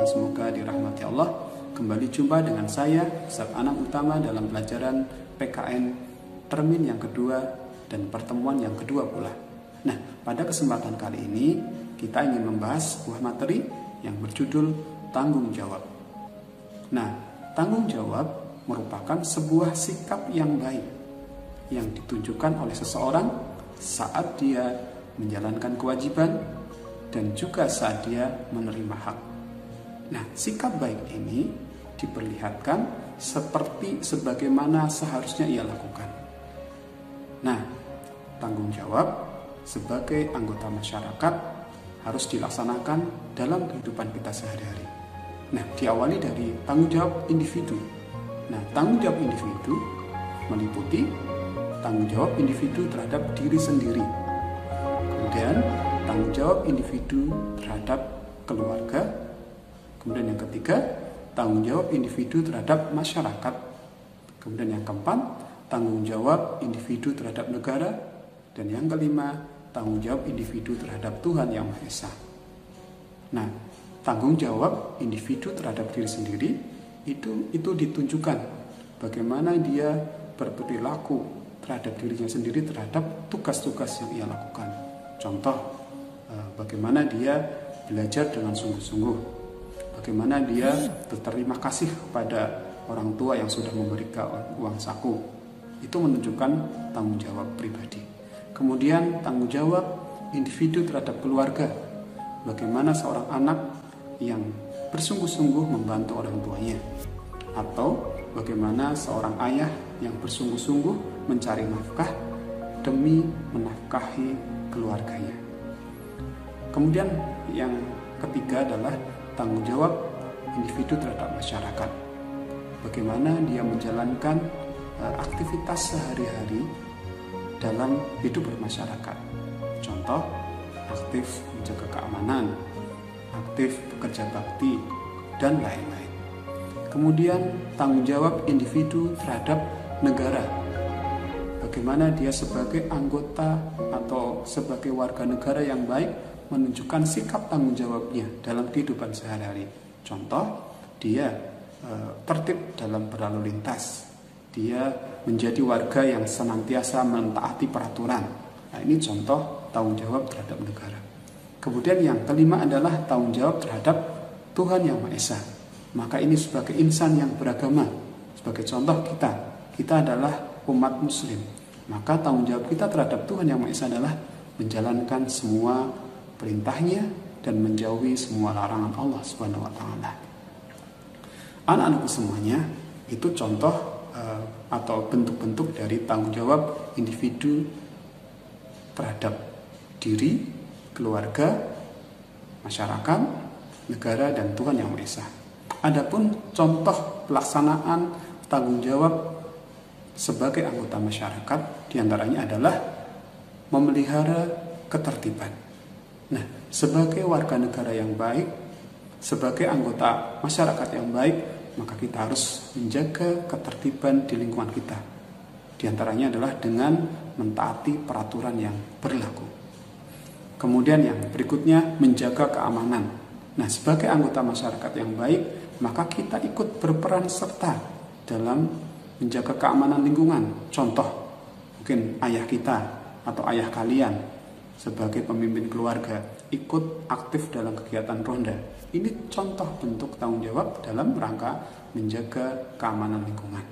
yang semoga dirahmati Allah. Kembali jumpa dengan saya, Ustaz Anam Utama, dalam pelajaran PKN termin yang kedua dan pertemuan yang kedua pula. Nah, pada kesempatan kali ini kita ingin membahas sebuah materi yang berjudul tanggung jawab. Nah, tanggung jawab merupakan sebuah sikap yang baik yang ditunjukkan oleh seseorang saat dia menjalankan kewajiban dan juga saat dia menerima hak. Nah, sikap baik ini diperlihatkan seperti sebagaimana seharusnya ia lakukan. Nah, tanggung jawab sebagai anggota masyarakat harus dilaksanakan dalam kehidupan kita sehari-hari. Nah, diawali dari tanggung jawab individu. Nah, tanggung jawab individu meliputi tanggung jawab individu terhadap diri sendiri. Kemudian, tanggung jawab individu terhadap keluarga. Kemudian yang ketiga, tanggung jawab individu terhadap masyarakat. Kemudian yang keempat, tanggung jawab individu terhadap negara. Dan yang kelima, tanggung jawab individu terhadap Tuhan Yang Maha Esa. Nah, tanggung jawab individu terhadap diri sendiri itu ditunjukkan bagaimana dia berperilaku terhadap dirinya sendiri terhadap tugas-tugas yang ia lakukan. Contoh, bagaimana dia belajar dengan sungguh-sungguh, bagaimana dia berterima kasih kepada orang tua yang sudah memberikan uang saku. Itu menunjukkan tanggung jawab pribadi. Kemudian tanggung jawab individu terhadap keluarga. Bagaimana seorang anak yang bersungguh-sungguh membantu orang tuanya, atau bagaimana seorang ayah yang bersungguh-sungguh mencari nafkah demi menafkahi keluarganya. Kemudian yang ketiga adalah tanggung jawab individu terhadap masyarakat. Bagaimana dia menjalankan aktivitas sehari-hari dalam hidup bermasyarakat. Contoh, aktif menjaga keamanan, aktif bekerja bakti, dan lain-lain. Kemudian tanggung jawab individu terhadap negara. Bagaimana dia sebagai anggota atau sebagai warga negara yang baik menunjukkan sikap tanggung jawabnya dalam kehidupan sehari-hari. Contoh, dia tertib dalam berlalu lintas. Dia menjadi warga yang senantiasa mentaati peraturan. Nah, ini contoh tanggung jawab terhadap negara. Kemudian yang kelima adalah tanggung jawab terhadap Tuhan Yang Maha Esa. Maka ini sebagai insan yang beragama. Sebagai contoh, kita adalah umat muslim. Maka tanggung jawab kita terhadap Tuhan Yang Maha Esa adalah menjalankan semua perintahnya dan menjauhi semua larangan Allah Subhanahu wa taala. Anak-anakku semuanya, itu contoh atau bentuk-bentuk dari tanggung jawab individu terhadap diri, keluarga, masyarakat, negara, dan Tuhan Yang Maha Esa. Adapun contoh pelaksanaan tanggung jawab sebagai anggota masyarakat diantaranya adalah memelihara ketertiban. Nah, sebagai warga negara yang baik, sebagai anggota masyarakat yang baik, maka kita harus menjaga ketertiban di lingkungan kita. Di antaranya adalah dengan mentaati peraturan yang berlaku. Kemudian yang berikutnya, menjaga keamanan. Nah, sebagai anggota masyarakat yang baik, maka kita ikut berperan serta dalam menjaga keamanan lingkungan. Contoh, mungkin ayah kita atau ayah kalian sebagai pemimpin keluarga ikut aktif dalam kegiatan ronda. Ini contoh bentuk tanggung jawab dalam rangka menjaga keamanan lingkungan.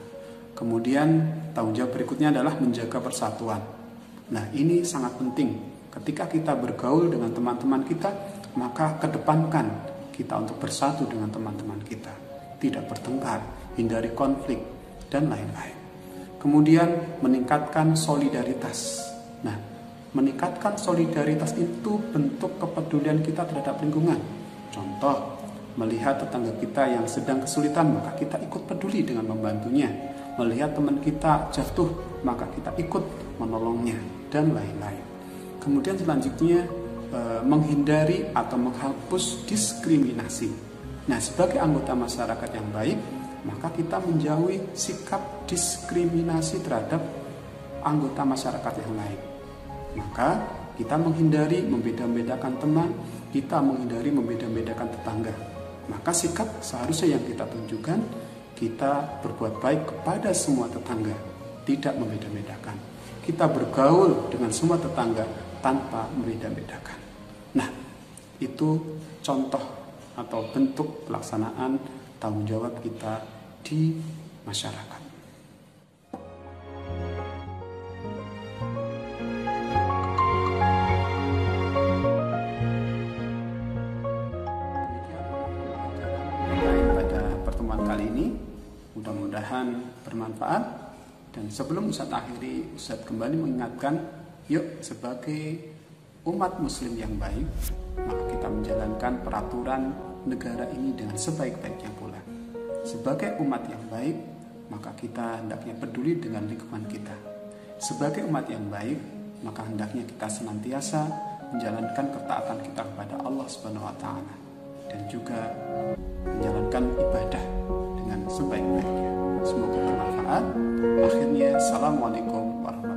Kemudian tanggung jawab berikutnya adalah menjaga persatuan. Nah, ini sangat penting. Ketika kita bergaul dengan teman-teman kita, maka kedepankan kita untuk bersatu dengan teman-teman kita, tidak bertengkar, hindari konflik, dan lain-lain. Kemudian meningkatkan solidaritas. Nah, meningkatkan solidaritas itu bentuk kepedulian kita terhadap lingkungan. Contoh, melihat tetangga kita yang sedang kesulitan, maka kita ikut peduli dengan membantunya. Melihat teman kita jatuh, maka kita ikut menolongnya, dan lain-lain. Kemudian selanjutnya, menghindari atau menghapus diskriminasi. Nah, sebagai anggota masyarakat yang baik, maka kita menjauhi sikap diskriminasi terhadap anggota masyarakat yang lain. Maka kita menghindari membeda-bedakan teman, kita menghindari membeda-bedakan tetangga. Maka sikap seharusnya yang kita tunjukkan, kita berbuat baik kepada semua tetangga, tidak membeda-bedakan. Kita bergaul dengan semua tetangga tanpa membeda-bedakan. Nah, itu contoh atau bentuk pelaksanaan tanggung jawab kita di masyarakat. Pada pertemuan kali ini, mudah-mudahan bermanfaat. Dan sebelum Ustadz akhiri, Ustadz kembali mengingatkan, yuk sebagai umat muslim yang baik, maka kita menjalankan peraturan negara ini dengan sebaik-baiknya pula. Sebagai umat yang baik, maka kita hendaknya peduli dengan lingkungan kita. Sebagai umat yang baik, maka hendaknya kita senantiasa menjalankan ketaatan kita kepada Allah Subhanahu wa taala dan juga menjalankan ibadah dengan sebaik-baiknya. Semoga bermanfaat. Akhirnya, assalamualaikum warahmatullahi wabarakatuh.